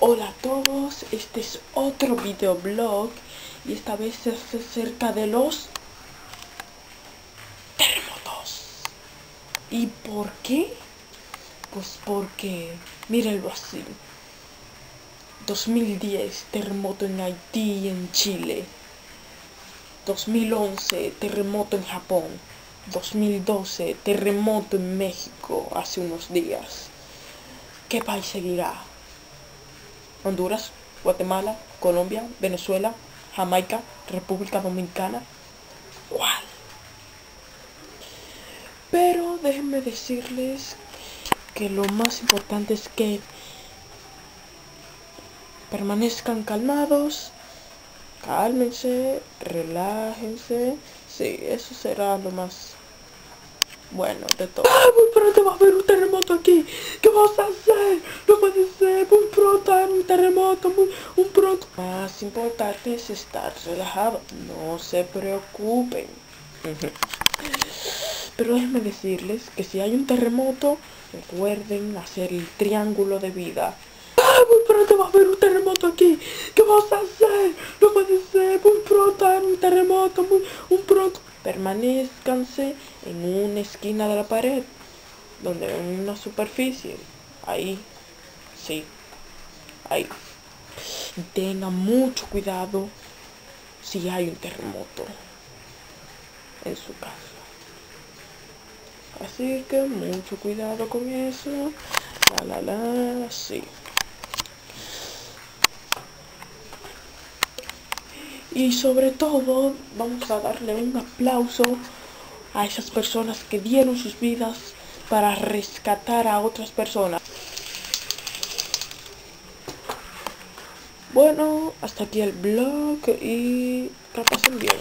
Hola a todos, este es otro videoblog y esta vez es acerca de los terremotos. ¿Y por qué? Pues porque, mírenlo así. 2010, terremoto en Haití y en Chile. 2011, terremoto en Japón. 2012, terremoto en México hace unos días. ¿Qué país seguirá? Honduras, Guatemala, Colombia, Venezuela, Jamaica, República Dominicana. ¿Cuál? Pero déjenme decirles que lo más importante es que permanezcan calmados, cálmense, relájense. Sí, eso será lo más bueno de todo. ¡Ah, muy pronto va a haber un terremoto aquí! ¿Qué vas a hacer? No puede ser, muy pronto hay un terremoto, muy pronto. Más importante es estar relajado, no se preocupen. Pero déjenme decirles que si hay un terremoto, recuerden hacer el triángulo de vida. ¡Ah, muy pronto va a haber un terremoto aquí! ¿Qué vas a hacer? No puede ser, muy pronto hay un terremoto, muy pronto. Permanezcanse en una esquina de la pared, donde hay una superficie. Ahí, sí, ahí. Y tengan mucho cuidado si hay un terremoto en su casa. Así que mucho cuidado con eso. Sí. Y sobre todo, vamos a darle un aplauso a esas personas que dieron sus vidas para rescatar a otras personas. Bueno, hasta aquí el vlog y que pasen bien.